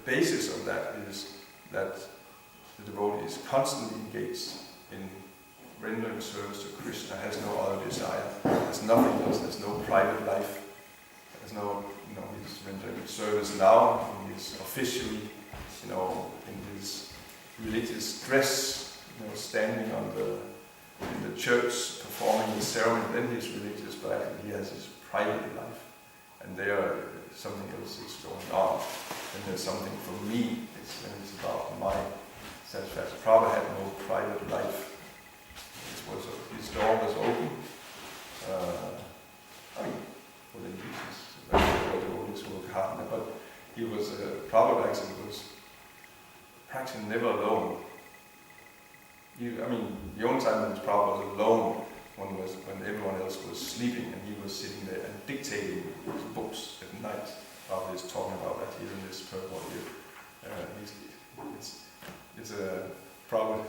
basis of that is that the devotee is constantly engaged in rendering service to Krishna, has no other desire, there's nothing else, there's no private life, there's no, he's rendering service now, he's officially, in his religious dress, standing in the church, performing the ceremony, then he's religious, but actually he has his private life, and there something else is going on, and there's something for me, it's about my satisfaction. Prabhupada had no private life. His door was open. For the devotees work hard, but he was, Prabhupada actually was practically never alone. The only time when Prabhupada was alone when everyone else was sleeping and he was sitting there and dictating his books at night. Prabhupada is talking about that here in this purport here. Prabhupada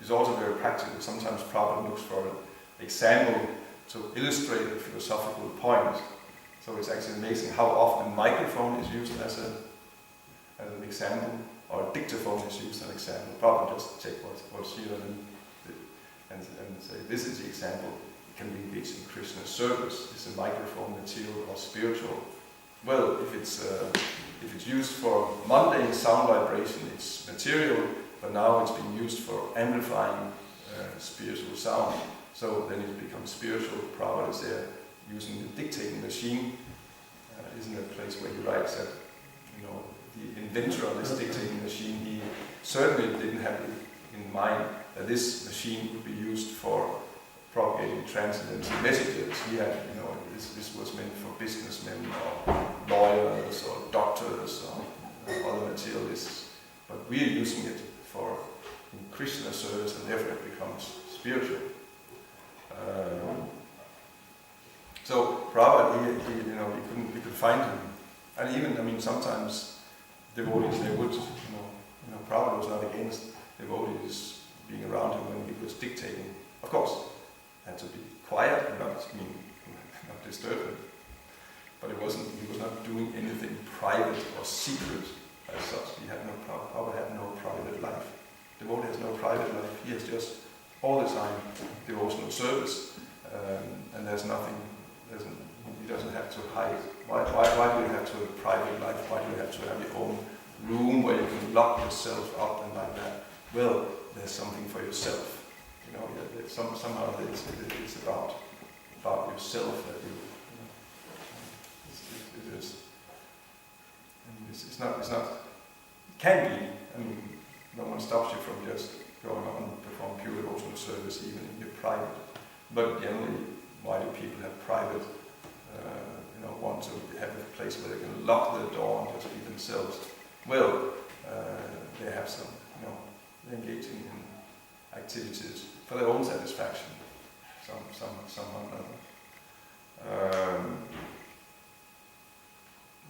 is also very practical. Sometimes Prabhupada looks for an example to illustrate a philosophical point. So it's actually amazing how often a microphone is used as an example, or a dictaphone is used as an example. Prabhupada just check what's here and say, this is the example. It can be engaged in Krishna's service. Is a microphone material or spiritual? Well, if it's used for mundane sound vibration, it's material, but now it's being used for amplifying spiritual sound. So then it becomes spiritual. Prabhupada is there using the dictating machine. Isn't there a place where he writes that, the inventor of this dictating machine, he certainly didn't have it in mind that this machine would be used for propagating transcendental messages. He had, this was meant for businessmen or lawyers or doctors or other materialists. But we are using it for Krishna service, and therefore it becomes spiritual. So Prabhupada, we could find him, and even sometimes devotees they would, Prabhupada was not against devotees being around him when he was dictating. Of course, had to be quiet and not disturb him. But he was not doing anything private or secret as such. Prabhupada had no private life. Devotee has no private life. He has just all the time devotional service, and there's nothing. He doesn't have to hide. Why do you have to have a private life? Why do you have to have your own room where you can lock yourself up and like that? Well, there's something for yourself. Somehow it's about yourself that it is. And it's not. It can be. No one stops you from just going on and perform pure devotional service, even in your private. But generally, why do people have private? Want to have a place where they can lock the door and just be themselves. Well, they have some. They're engaging in activities for their own satisfaction. Someone other.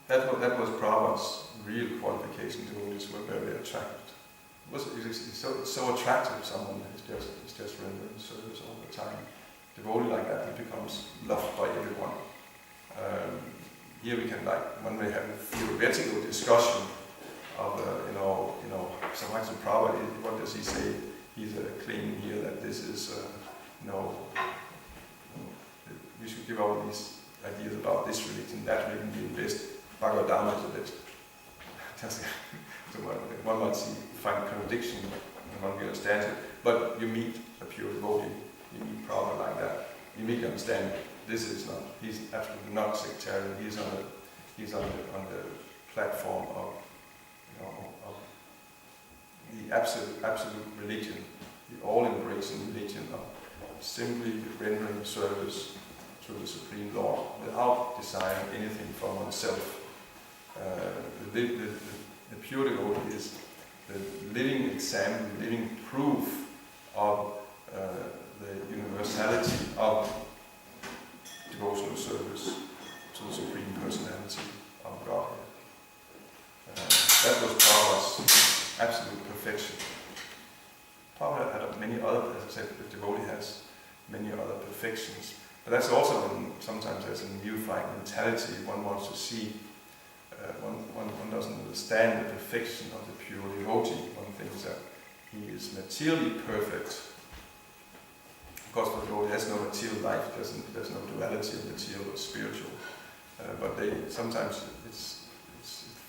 That was Prabhupada's real qualification. Devotees were very attracted. It's so attractive. Someone is just rendering service all the time. Devotee like that, he becomes loved by everyone. Here we can when we have a theoretical discussion of sometimes Prabhupada, what does he say? He's claiming here that this is we should give all these ideas about this religion, that religion being best. Bhagavad is the best. So one might find contradiction and one can understand it, but you meet a pure devotee, you meet Prabhupada like that, you meet understand he's absolutely not sectarian, he's on the platform of the absolute religion, the all-embracing religion of simply rendering service to the Supreme Lord without desiring anything for oneself. The pure devotee is the living example, living proof of the universality of devotional service to the Supreme Personality of Godhead. That was Prabhupada's absolute perfection. Prabhupada had many other, as I said, the devotee has many other perfections. But that's also when sometimes there's a neophyte mentality. One wants to see one doesn't understand the perfection of the pure devotee. One thinks that he is materially perfect. Of course, the devotee has no material life. There's no duality of material or spiritual. But sometimes it's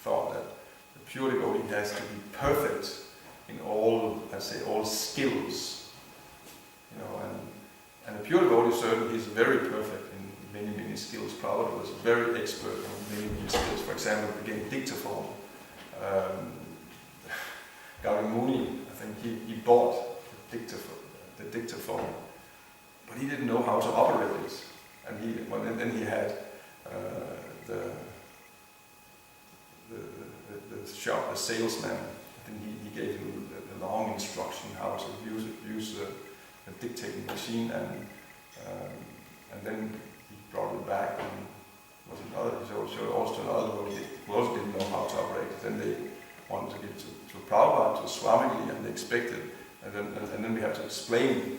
thought that the pure devotee has to be perfect in all, let's say, all skills. You know, and a pure devotee certainly is very perfect in many skills. Prabhupada was very expert in many skills. For example, again, dictaphone. Gaudiya Muni, I think he bought the dictaphone, but he didn't know how to operate it. And then he had the shop, the salesman. I think he gave him a long instruction how to use the dictating machine, and then he brought it back, and he showed also another one who also didn't know how to operate it. Then they wanted to give it to Prabhupada, to Swamiji, and they expected, and then we have to explain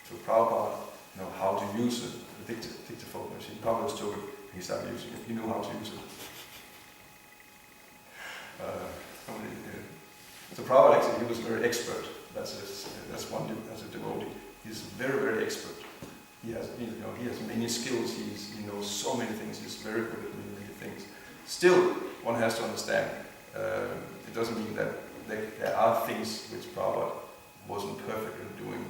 to Prabhupada, you know, how to use the dictaphone machine. Prabhupada took it, he started using it. He knew how to use it. So Prabhupada actually, he was very expert. That's one as a devotee. He's very expert. He has many skills. He knows so many things. He's very good at many things. Still, one has to understand. It doesn't mean that there are things which Prabhupada wasn't perfect in doing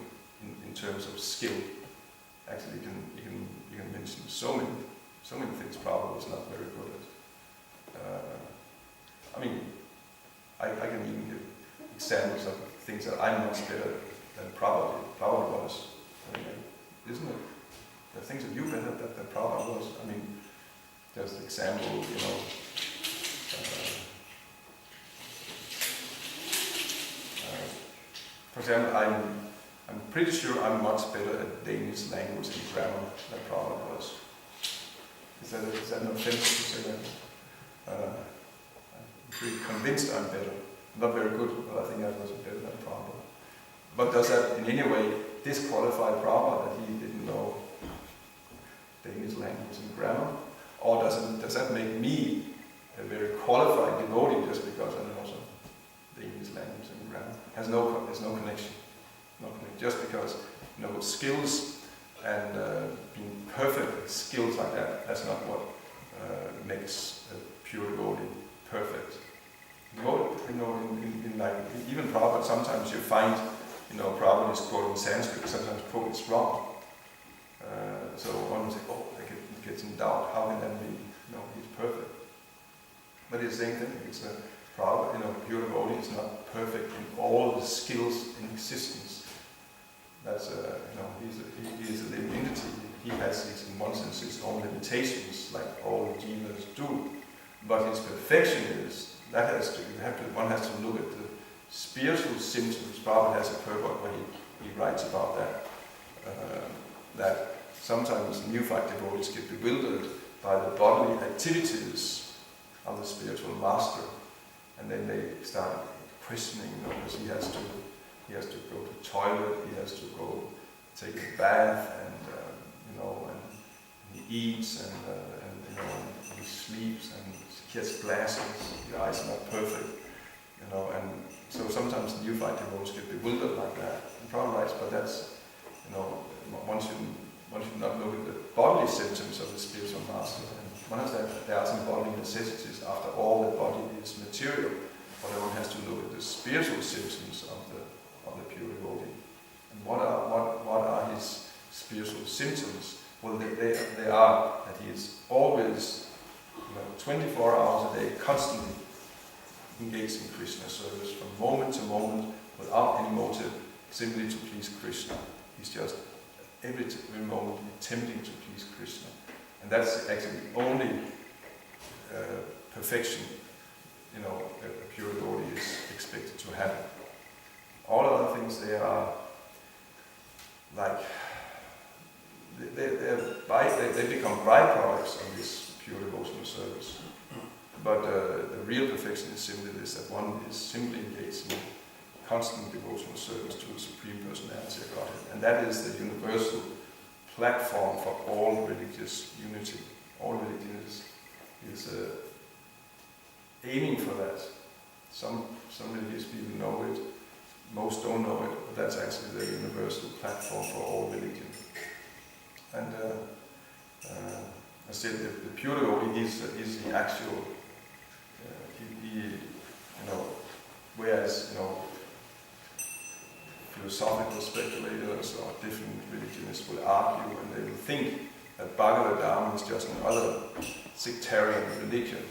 in terms of skill. Actually, you can mention so many things Prabhupada was not very good at. I can even give examples of things that I'm much better than Prabhupada was. Isn't it? There are things that you better than Prabhupada was. There's the example, you know. For example, I'm pretty sure I'm much better at Danish language and grammar than Prabhupada was. Is that an offense to say that? I'm pretty convinced I'm better. Not very good, but I think I was better than Prabhupada. But does that in any way disqualify Prabhupada that he didn't know Danish language and grammar? Or does that make me a very qualified devotee just because I know some Danish language and grammar? There's no connection. No connection. Just because, you know, skills and being perfect at skills like that's not what makes a pure devotee perfect. Even Prabhupada, sometimes you find, you know, Prabhupada is quoting Sanskrit, sometimes quote is wrong. So one will say, it gets in doubt, how can that be, you know, he's perfect. But it's the same thing, it's a Prabhupada, you know, pure devotee is not perfect in all the skills in existence. That's, you know, he is a living entity. He has, in one sense, his own limitations, like all the jivas do. But his perfection is, one has to look at the spiritual symptoms. Prabhupada has a purport where he writes about that. That sometimes neophyte devotees get bewildered by the bodily activities of the spiritual master, and then they start questioning, you know, because he has to go to the toilet, he has to go take a bath, and you know, and he eats, and you know, and he sleeps, and he has glasses. The eyes are not perfect, you know, and so sometimes neophyte devotees get bewildered like that. And Prabhupada writes, but that's, you know, one should not look at the bodily symptoms of the spiritual master. And one has that there are some bodily necessities. After all, the body is material, but one has to look at the spiritual symptoms of the pure devotee. And what are his spiritual symptoms? Well, they are that he is always, you know, 24 hours a day, constantly engaged in Krishna service, from moment to moment, without any motive, simply to please Krishna. He's just every moment attempting to please Krishna. And that's actually the only perfection, you know, a pure devotee is expected to have. All other things, they are like, they become byproducts of this pure devotional service. But the real perfection is simply this, that one is simply engaged in constant devotional service to the Supreme Personality of Godhead. And that is the universal platform for all religious unity. All religions is aiming for that. Some religious people know it, most don't know it, but that's actually the universal platform for all religion. And I said the pure devotee is the actual, whereas philosophical speculators or different religionists will argue and they will think that Bhagavad Dharma is just another sectarian religion.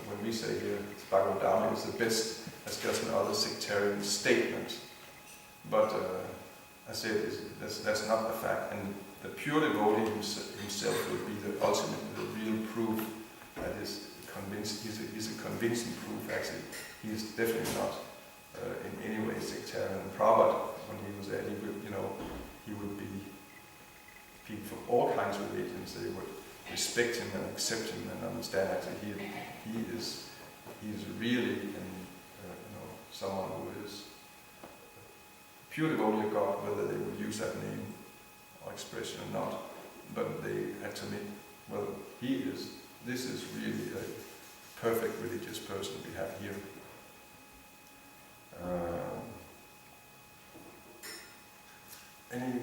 When we say here Bhagavad Dharma is the best, that's just another sectarian statement. But I said that's not the fact. And the pure devotee himself will be the ultimate, the real proof that is convinced. He's a convincing proof. Actually, he is definitely not in any way sectarian. And Prabhupada, when he was there, he would be people from all kinds of religions. They would respect him and accept him and understand. Actually, he is really someone who is pure devotee of God, whether they would use that name or expression or not. But they had to admit, well, this is really a perfect religious person we have here. Any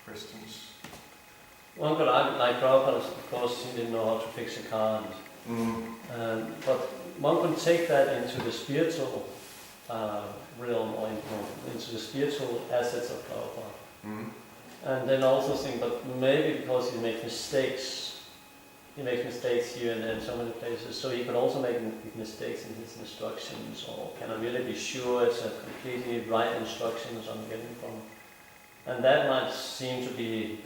questions? One could argue, like Prabhupada, of course, he didn't know how to fix a car. But one could take that into the spiritual realm, or into the spiritual assets of Prabhupada. And then also think, but maybe because he makes mistakes here and there in so many places, so he could also make mistakes in his instructions, or can I really be sure it's a completely right instructions I'm getting from? And that might seem to be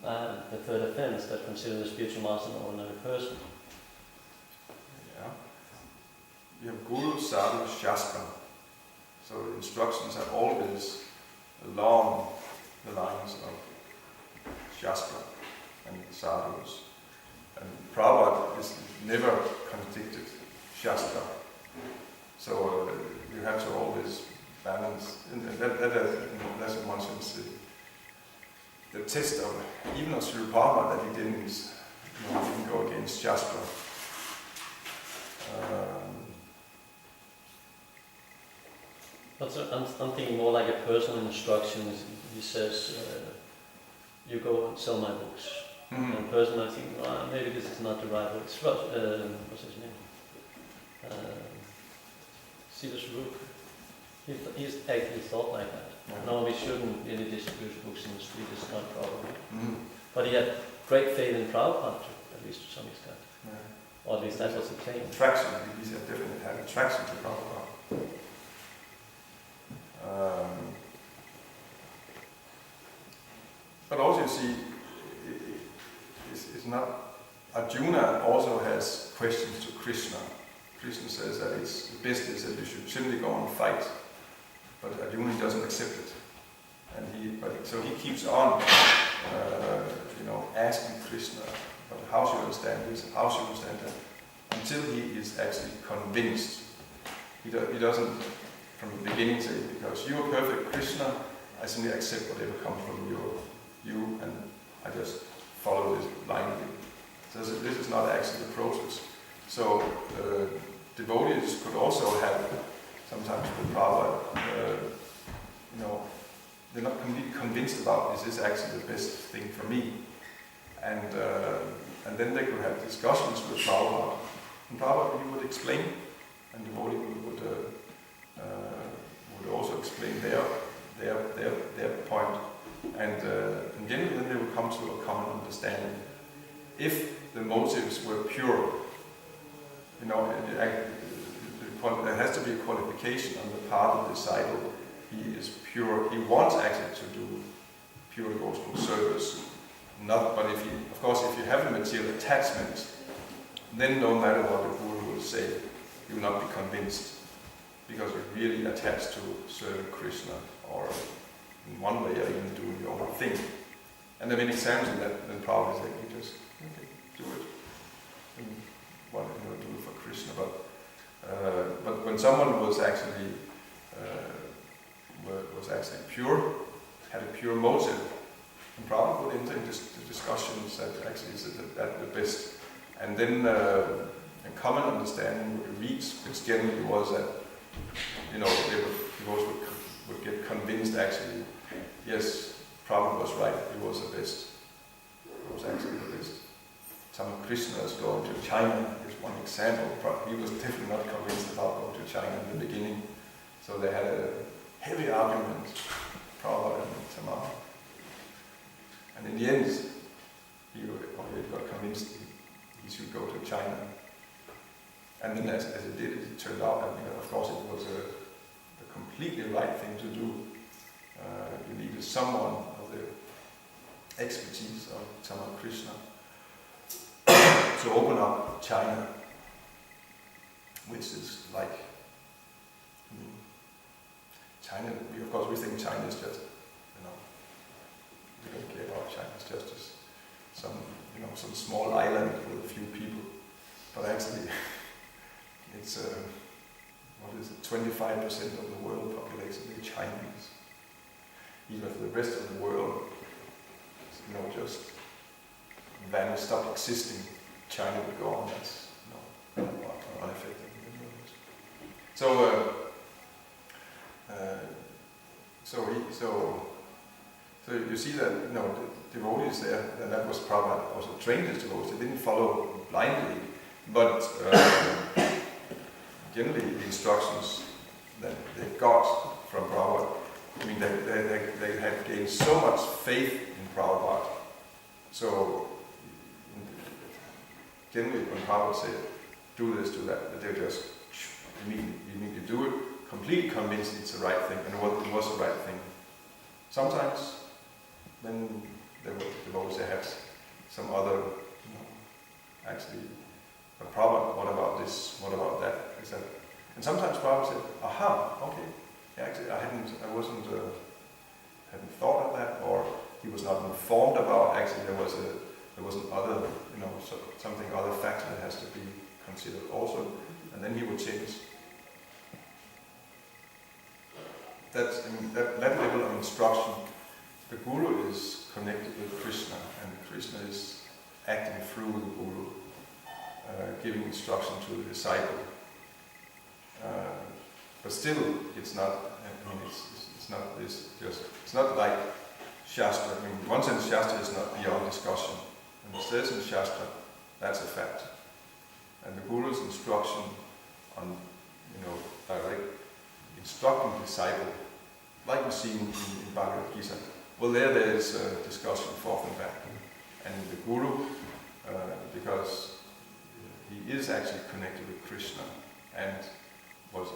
the third offense, that consider the spiritual master an ordinary person. Yeah. We have Guru, Sadhu, Shastra. So the instructions are always along the lines of Shastra and Sadhus. And Prabhupada is never contradicted Shastra. So you have to always balance. And that's in one sense the test of even of Sri Prabhupada, that he didn't go against Shastra. But I'm thinking more like a personal instruction. He says, you go and sell my books. And person, I think, well, maybe this is not the right word. What's his name? Silas Rook. He's actually thought like that. Yeah. No, we shouldn't really distribute books in the street. It's not probably. But he had great faith in Prabhupada, at least to some extent. Yeah. Or at least that was the claim. Attraction. He definitely had attraction to Prabhupada. But also, you see, it's not. Arjuna also has questions to Krishna. Krishna says that it's the best is that you should simply go and fight, but Arjuna doesn't accept it, and so he keeps on, asking Krishna, but how should I understand this? And how should I understand that? Until he is actually convinced. He doesn't from the beginning say, because you are perfect, Krishna, I simply accept whatever comes from you, and I just follow this blindly. So this is not actually the process. So devotees could also have, sometimes with Prabhupada, they're not completely convinced about is this actually the best thing for me. And then they could have discussions with Prabhupada. And Prabhupada he would explain, and devotee would also explain their point. And generally then they would come to a common understanding. If the motives were pure, there has to be a qualification on the part of the disciple. He is pure. He wants actually to do pure devotional service. But if you have a material attachment, then no matter what the Guru will say, you will not be convinced, because you're really attached to serving Krishna, or in one way, or even doing your own thing. And there are many examples of that. Then Prabhupada said, you just do it. And do it for Krishna. But when someone was actually pure, had a pure motive, and Prabhupada would enter into discussions that actually is at the best. And then and common understanding would reach, which generally was that, you know, people would get convinced actually, yes, Prabhupada was right, he was the best. He was actually the best. Some Krishnas going to China is one example. He was definitely not convinced about going to China in the beginning. So they had a heavy argument, Prabhupada and Tamar. And in the end, he got convinced he should go to China. And then as it did, it turned out that, you know, of course it was the completely right thing to do. You needed someone of the expertise of Tamar Krishna to open up China, which is like, I mean, China, we think China is just, you know, we don't care about China, it's just some small island with a few people. But actually, it's, 25% of the world population is Chinese. Even if the rest of the world, you know, just vanished, stopped existing, China would go on as, you know, unaffected. So you see that, you know, the devotees there, and that was Prabhupada also trained as devotees. They didn't follow blindly, but generally the instructions that they got from Prabhupada, I mean, they had gained so much faith in Prabhupada. So generally when Prabhupada said, do this, do that, they just immediately do it, completely convinced it's the right thing, and it was the right thing. Sometimes, then they had some other, you know, actually, but Prabhupada, what about this, what about that? And sometimes Prabhupada said, aha, okay, actually hadn't thought of that, or he was not informed about, actually there was an other, you know, something other factor that has to be considered also, and then he would change. That level of instruction, the Guru is connected with Krishna, and Krishna is acting through the Guru, giving instruction to the disciple. But still, it's not. I mean, it's not this just. It's not like Shastra. I mean, in one sense, Shastra is not beyond discussion. And it says in Shastra, that's a fact. And the Guru's instruction on, you know, direct instructing the disciple, like we see in Bhagavad Gita. Well, there is a discussion forth and back. And the Guru, because he is actually connected with Krishna, and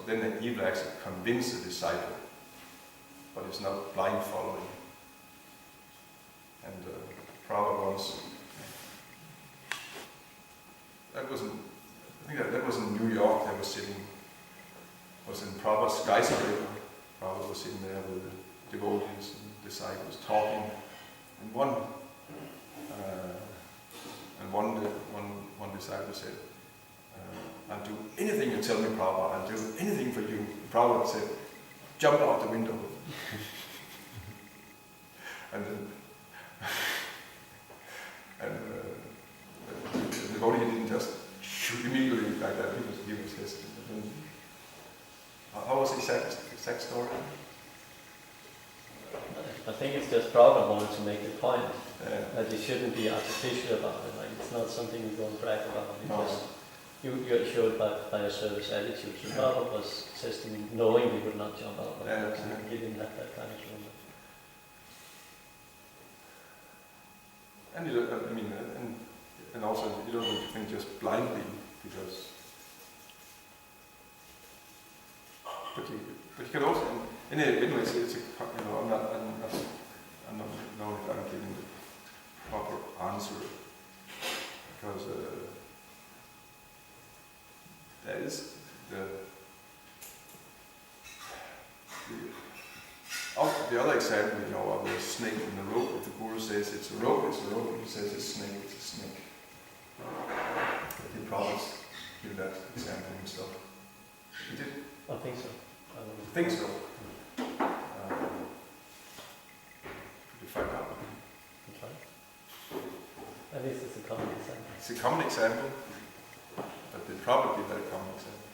then he will actually convince the disciple, but it's not blind following. And Prabhupada once, that was in New York. They were sitting, was in Prabhupada's skyscraper. Prabhupada was sitting there with the devotees and disciples talking, and one disciple said, I'll do anything you tell me, Prabhupada, I'll do anything for you. Prabhupada said, jump out the window. and the devotee didn't just shoot immediately like that, he was hesitant. How was the exact story? I think it's just Prabhupada wanted to make the point that you shouldn't be artificial about it. Like, it's not something you don't brag about. You showed by your service attitude. So Prabhupada was testing, knowing he would not jump out. He didn't have that kind of room. And you don't, I mean, and also you don't need to think just blindly, because. But you can also, anyway, it's a, you know, I'm not knowing if I'm giving the proper answer, because there is the other example, you know, of the snake in the rope. If the Guru says it's a rope, it's a rope. If he says it's a snake, it's a snake. He promised give that example himself. He did. I think so. I think so. Could you find out? I'll try. At least it's a common example. It's a common example, but the probably very common example.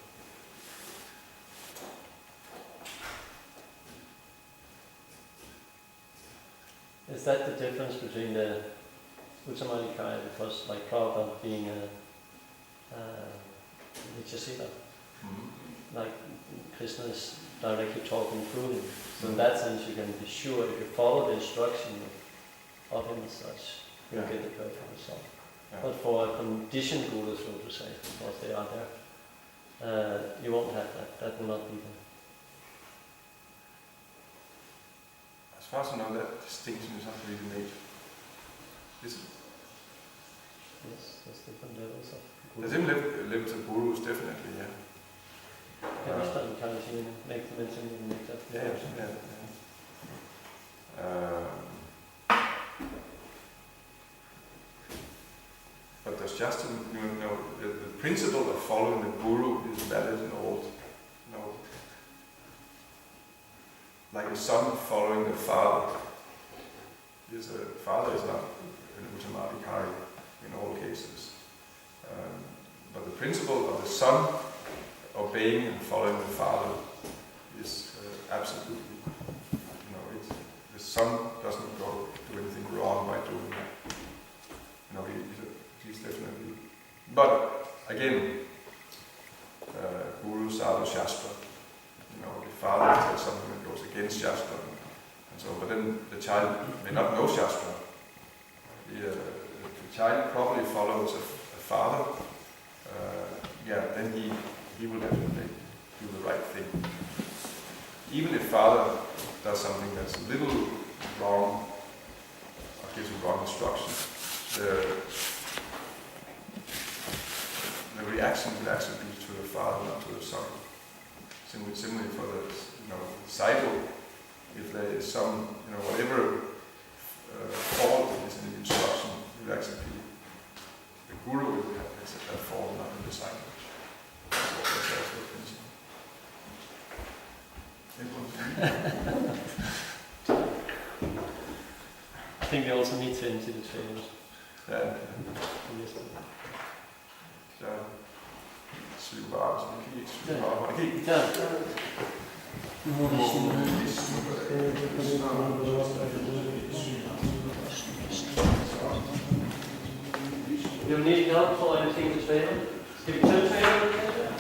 Is that the difference between the Uttamadikaya, because like Prabhupada being a Nityasila, like Krishna is directly talking through him. So in that sense you can be sure if you follow the instruction of him as such, you'll get the perfect result. Yeah. But for a conditioned guru, so to say, because they are there, you won't have that. That will not be there. As far as I know, that distinction is not really made. Is it? Yes, there's different levels of guru. There's different levels of gurus, definitely, yeah. Every time you can't see make the mention you make that. Yeah. But there's just the principle of following the guru is valid in all. Like a son following the father. The father is not an Uttamadikari in all cases. But the principle of the son obeying and following the father is absolutely, the son doesn't do anything wrong by doing that. He's definitely. But again, Guru Sadhu Shastra. The father says something that goes against Shastra, and so. But then the child may not know Shastra. The child probably follows a father. Then he will definitely do the right thing. Even if father does something that's a little wrong, or gives a wrong instruction, the reaction will actually be to the father, not to the son. Similarly for the disciple, if there is some, whatever fault is in the instruction, it will actually be the guru will accept that fault, not the disciple. I think we also need to empty the trailers. Ja. Så syv bare, så vi kan syv bare. Okay. Ja. You need help for anything to trailer? Skal vi tage trailer?